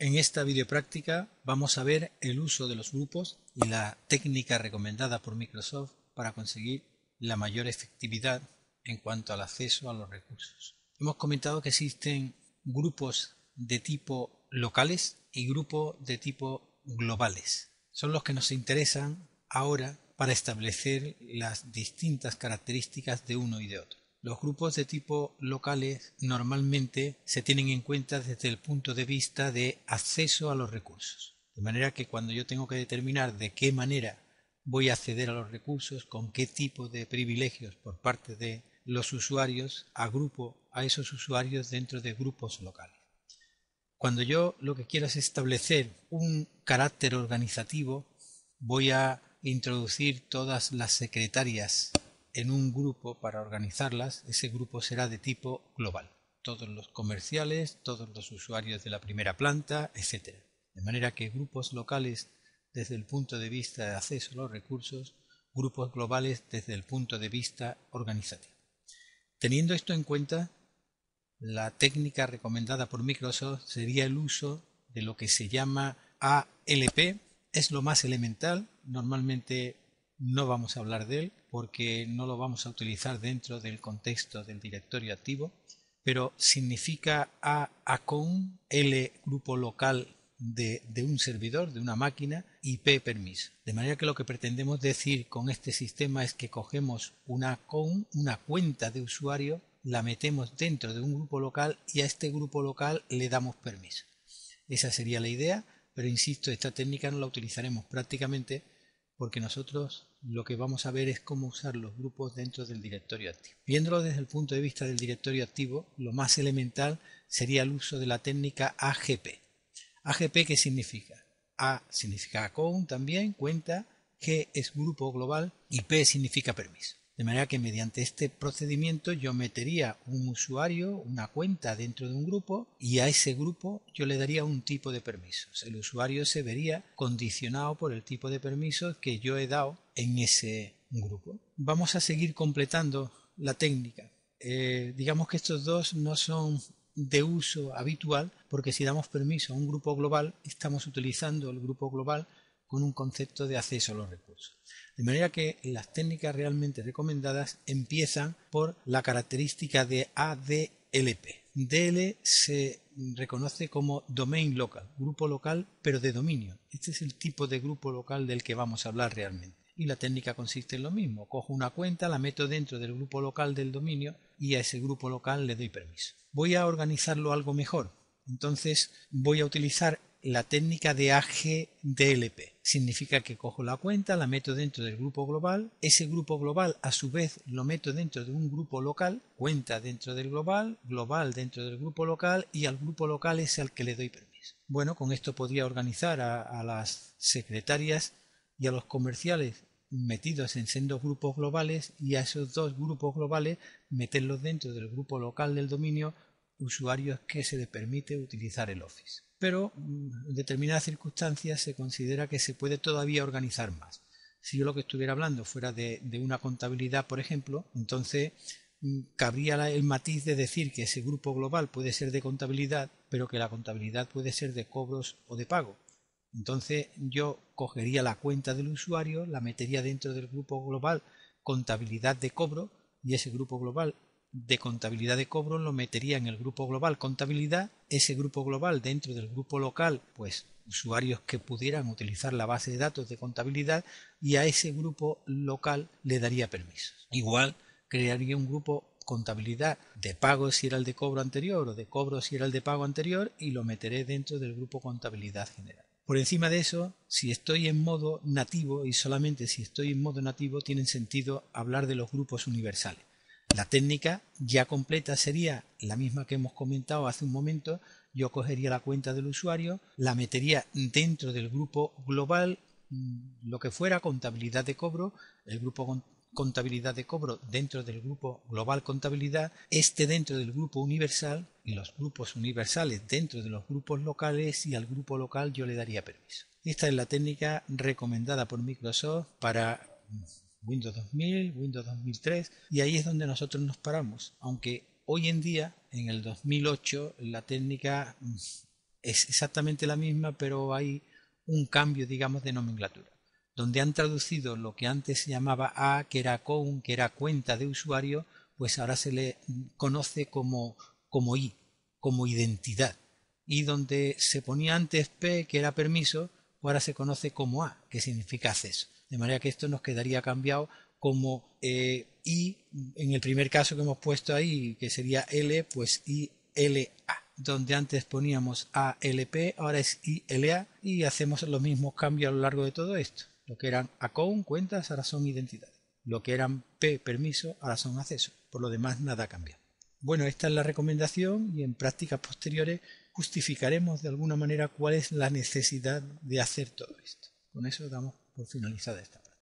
En esta videopráctica vamos a ver el uso de los grupos y la técnica recomendada por Microsoft para conseguir la mayor efectividad en cuanto al acceso a los recursos. Hemos comentado que existen grupos de tipo locales y grupos de tipo globales. Son los que nos interesan ahora para establecer las distintas características de uno y de otro. Los grupos de tipo locales normalmente se tienen en cuenta desde el punto de vista de acceso a los recursos. De manera que cuando yo tengo que determinar de qué manera voy a acceder a los recursos, con qué tipo de privilegios por parte de los usuarios, agrupo a esos usuarios dentro de grupos locales. Cuando yo lo que quiero es establecer un carácter organizativo, voy a introducir todas las secretarias en un grupo para organizarlas. Ese grupo será de tipo global. Todos los comerciales, todos los usuarios de la primera planta, etc. De manera que grupos locales desde el punto de vista de acceso a los recursos, grupos globales desde el punto de vista organizativo. Teniendo esto en cuenta, la técnica recomendada por Microsoft sería el uso de lo que se llama ALP. Es lo más elemental, normalmente no vamos a hablar de él porque no lo vamos a utilizar dentro del contexto del directorio activo, pero significa A account, L grupo local de un servidor, de una máquina, y P permiso. De manera que lo que pretendemos decir con este sistema es que cogemos una account, una cuenta de usuario, la metemos dentro de un grupo local y a este grupo local le damos permiso. Esa sería la idea, pero insisto, esta técnica no la utilizaremos prácticamente porque nosotros lo que vamos a ver es cómo usar los grupos dentro del directorio activo. Viéndolo desde el punto de vista del directorio activo, lo más elemental sería el uso de la técnica AGP. AGP, ¿qué significa? A significa account también, cuenta, G es grupo global y P significa permiso. De manera que mediante este procedimiento yo metería un usuario, una cuenta dentro de un grupo y a ese grupo yo le daría un tipo de permisos. El usuario se vería condicionado por el tipo de permisos que yo he dado en ese grupo. Vamos a seguir completando la técnica. Digamos que estos dos no son de uso habitual porque si damos permiso a un grupo global estamos utilizando el grupo global con un concepto de acceso a los recursos. De manera que las técnicas realmente recomendadas empiezan por la característica de ADLP. DL se reconoce como Domain Local, grupo local pero de dominio. Este es el tipo de grupo local del que vamos a hablar realmente. Y la técnica consiste en lo mismo. Cojo una cuenta, la meto dentro del grupo local del dominio y a ese grupo local le doy permiso. Voy a organizarlo algo mejor. Entonces voy a utilizar la técnica de AGDLP. Significa que cojo la cuenta, la meto dentro del grupo global, ese grupo global a su vez lo meto dentro de un grupo local, cuenta dentro del global, global dentro del grupo local y al grupo local es al que le doy permiso. Bueno, con esto podría organizar a las secretarias y a los comerciales metidos en sendos grupos globales y a esos dos grupos globales meterlos dentro del grupo local del dominio usuarios que se les permite utilizar el Office. Pero en determinadas circunstancias se considera que se puede todavía organizar más. Si yo lo que estuviera hablando fuera de una contabilidad, por ejemplo, entonces cabría el matiz de decir que ese grupo global puede ser de contabilidad, pero que la contabilidad puede ser de cobros o de pago. Entonces yo cogería la cuenta del usuario, la metería dentro del grupo global contabilidad de cobro y ese grupo global de contabilidad de cobro lo metería en el grupo global contabilidad, ese grupo global dentro del grupo local, pues usuarios que pudieran utilizar la base de datos de contabilidad y a ese grupo local le daría permisos. Igual crearía un grupo contabilidad de pago si era el de cobro anterior o de cobro si era el de pago anterior y lo meteré dentro del grupo contabilidad general. Por encima de eso, si estoy en modo nativo y solamente si estoy en modo nativo tiene sentido hablar de los grupos universales. La técnica ya completa sería la misma que hemos comentado hace un momento. Yo cogería la cuenta del usuario, la metería dentro del grupo global, lo que fuera contabilidad de cobro, el grupo contabilidad de cobro dentro del grupo global contabilidad, este dentro del grupo universal y los grupos universales dentro de los grupos locales y al grupo local yo le daría permiso. Esta es la técnica recomendada por Microsoft para Windows 2000, Windows 2003 y ahí es donde nosotros nos paramos, aunque hoy en día en el 2008 la técnica es exactamente la misma, pero hay un cambio, digamos, de nomenclatura, donde han traducido lo que antes se llamaba A, que era account, que era cuenta de usuario, pues ahora se le conoce como I, como identidad. Y donde se ponía antes P, que era permiso, ahora se conoce como A, que significa acceso. De manera que esto nos quedaría cambiado como I, en el primer caso que hemos puesto ahí, que sería L, pues ILA. Donde antes poníamos ALP, ahora es ILA, y hacemos los mismos cambios a lo largo de todo esto. Lo que eran account, cuentas, ahora son identidades. Lo que eran P, permiso, ahora son accesos. Por lo demás, nada cambia. Bueno, esta es la recomendación y en prácticas posteriores justificaremos de alguna manera cuál es la necesidad de hacer todo esto. Con eso damos por finalizada esta.